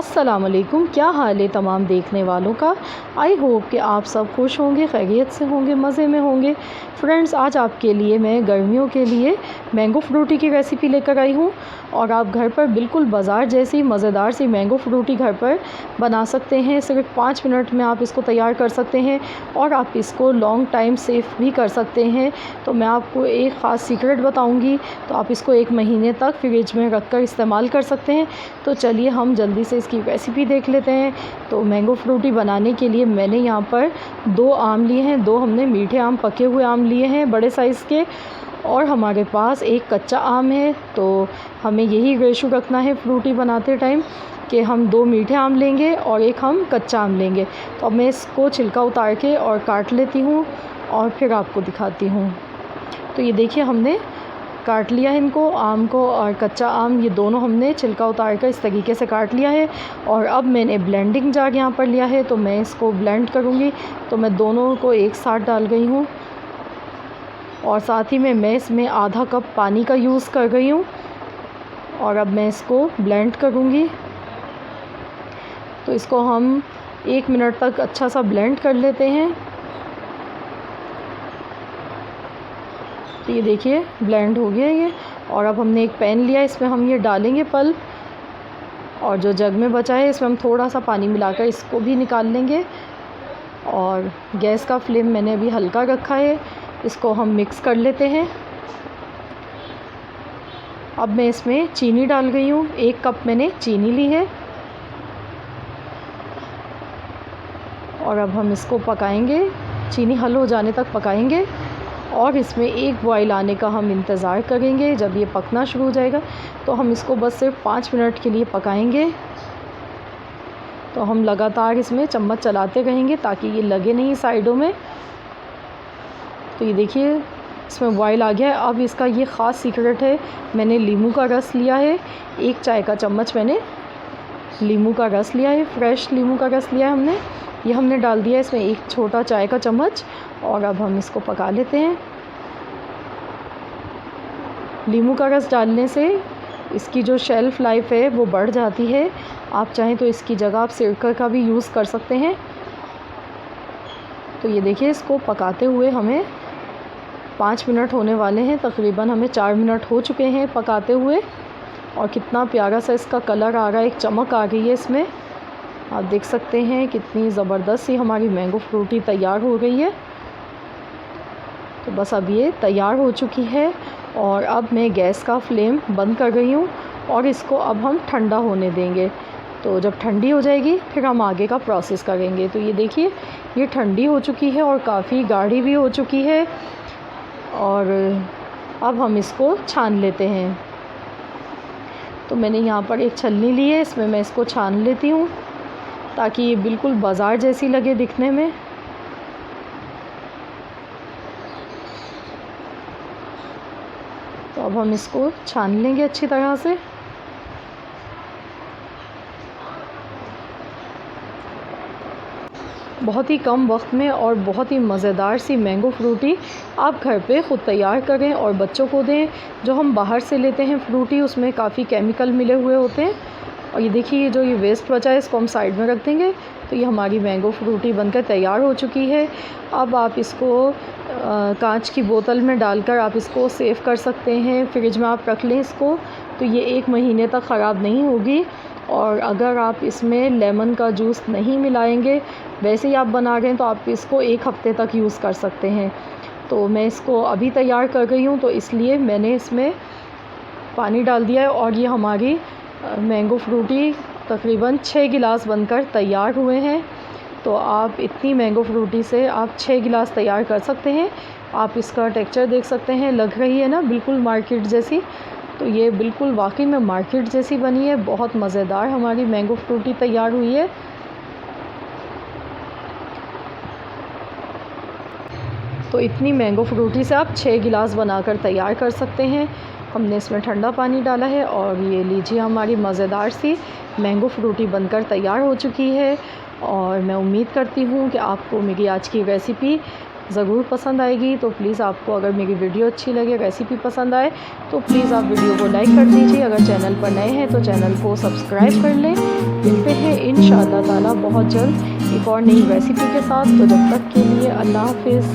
अस्सलाम वालेकुम। क्या हाल है तमाम देखने वालों का। आई होप कि आप सब खुश होंगे, खैरियत से होंगे, मज़े में होंगे। फ्रेंड्स, आज आपके लिए मैं गर्मियों के लिए मैंगो फ्रूटी की रेसिपी लेकर आई हूँ और आप घर पर बिल्कुल बाज़ार जैसी मज़ेदार सी मैंगो फ्रूटी घर पर बना सकते हैं। सिर्फ 5 मिनट में आप इसको तैयार कर सकते हैं और आप इसको लॉन्ग टाइम सेव भी कर सकते हैं। तो मैं आपको एक ख़ास सीक्रेट बताऊँगी, तो आप इसको 1 महीने तक फ्रिज में रख कर इस्तेमाल कर सकते हैं। तो चलिए हम जल्दी से इसकी रेसिपी देख लेते हैं। तो मैंगो फ्रूटी बनाने के लिए मैंने यहाँ पर 2 आम लिए हैं। 2 हमने मीठे आम, पके हुए आम लिए हैं बड़े साइज़ के, और हमारे पास 1 कच्चा आम है। तो हमें यही रेशो रखना है फ्रूटी बनाते टाइम कि हम 2 मीठे आम लेंगे और 1 हम कच्चा आम लेंगे। तो अब मैं इसको छिलका उतार के और काट लेती हूँ और फिर आपको दिखाती हूँ। तो ये देखिए, हमने काट लिया है इनको, आम को और कच्चा आम, ये दोनों हमने छिलका उतार कर इस तरीके से काट लिया है। और अब मैंने ब्लेंडिंग जार यहाँ पर लिया है, तो मैं इसको ब्लेंड करूँगी। तो मैं दोनों को एक साथ डाल गई हूँ और साथ ही में मैं इसमें आधा कप पानी का यूज़ कर रही हूँ। और अब मैं इसको ब्लेंड करूँगी। तो इसको हम 1 मिनट तक अच्छा सा ब्लेंड कर लेते हैं। तो ये देखिए, ब्लेंड हो गया ये। और अब हमने एक पैन लिया, इसमें हम ये डालेंगे पल्प, और जो जग में बचा है इसमें हम थोड़ा सा पानी मिलाकर इसको भी निकाल लेंगे। और गैस का फ्लेम मैंने अभी हल्का रखा है। इसको हम मिक्स कर लेते हैं। अब मैं इसमें चीनी डाल गई हूँ, 1 कप मैंने चीनी ली है। और अब हम इसको पकाएंगे, चीनी हल हो जाने तक पकाएंगे और इसमें 1 बॉयल आने का हम इंतज़ार करेंगे। जब ये पकना शुरू हो जाएगा तो हम इसको बस सिर्फ 5 मिनट के लिए पकाएंगे। तो हम लगातार इसमें चम्मच चलाते रहेंगे ताकि ये लगे नहीं साइडों में। तो ये देखिए, इसमें बॉयल आ गया है। अब इसका ये ख़ास सीक्रेट है, मैंने नींबू का रस लिया है, 1 चाय का चम्मच मैंने नींबू का रस लिया है, फ्रेश नींबू का रस लिया है हमने। ये हमने डाल दिया है इसमें 1 छोटा चाय का चम्मच। और अब हम इसको पका लेते हैं। नींबू का रस डालने से इसकी जो शेल्फ़ लाइफ है वो बढ़ जाती है। आप चाहें तो इसकी जगह आप सिरका का भी यूज़ कर सकते हैं। तो ये देखिए, इसको पकाते हुए हमें 5 मिनट होने वाले हैं। तकरीबन हमें 4 मिनट हो चुके हैं पकाते हुए। और कितना प्यारा सा इसका कलर आ रहा है, एक चमक आ गई है इसमें। आप देख सकते हैं कितनी ज़बरदस्त सी हमारी मैंगो फ्रूटी तैयार हो गई है। तो बस अब ये तैयार हो चुकी है और अब मैं गैस का फ्लेम बंद कर गई हूँ और इसको अब हम ठंडा होने देंगे। तो जब ठंडी हो जाएगी फिर हम आगे का प्रोसेस करेंगे। तो ये देखिए, ये ठंडी हो चुकी है और काफ़ी गाढ़ी भी हो चुकी है। और अब हम इसको छान लेते हैं। तो मैंने यहाँ पर एक छलनी ली है, इसमें मैं इसको छान लेती हूँ ताकि ये बिल्कुल बाज़ार जैसी लगे दिखने में। तो अब हम इसको छान लेंगे अच्छी तरह से। बहुत ही कम वक्त में और बहुत ही मज़ेदार सी मैंगो फ्रूटी आप घर पे ख़ुद तैयार करें और बच्चों को दें। जो हम बाहर से लेते हैं फ्रूटी, उसमें काफ़ी केमिकल मिले हुए होते हैं। और ये देखिए, जो ये वेस्ट बचा है इसको हम साइड में रख देंगे। तो ये हमारी मैंगो फ्रूटी बनकर तैयार हो चुकी है। अब आप इसको कांच की बोतल में डालकर आप इसको सेव कर सकते हैं। फ्रिज में आप रख लें इसको, तो ये 1 महीने तक ख़राब नहीं होगी। और अगर आप इसमें लेमन का जूस नहीं मिलाएंगे, वैसे ही आप बना रहे हैं, तो आप इसको 1 हफ़्ते तक यूज़ कर सकते हैं। तो मैं इसको अभी तैयार कर गई हूँ, तो इसलिए मैंने इसमें पानी डाल दिया है। और ये हमारी मैंगो फ्रूटी तकरीबन 6 गिलास बनकर तैयार हुए हैं। तो आप इतनी मैंगो फ्रूटी से आप 6 गिलास तैयार कर सकते हैं। आप इसका टेक्सचर देख सकते हैं, लग रही है ना बिल्कुल मार्केट जैसी। तो ये बिल्कुल वाकई में मार्केट जैसी बनी है। बहुत मज़ेदार हमारी मैंगो फ्रूटी तैयार हुई है। तो इतनी मैंगो फ्रूटी से आप 6 गिलास बनाकर तैयार कर सकते हैं। हमने इसमें ठंडा पानी डाला है और ये लीजिए, हमारी मज़ेदार सी मैंगो फ्रूटी बनकर तैयार हो चुकी है। और मैं उम्मीद करती हूँ कि आपको मेरी आज की रेसिपी ज़रूर पसंद आएगी। तो प्लीज़ आपको अगर मेरी वीडियो अच्छी लगे, रेसिपी पसंद आए तो प्लीज़ आप वीडियो को लाइक कर दीजिए। अगर चैनल पर नए हैं तो चैनल को सब्सक्राइब कर लें। मिलते हैं इंशाअल्लाह ताला बहुत जल्द एक और नई रेसिपी के साथ। तो जब तक के लिए अल्लाह हाफ़िज़।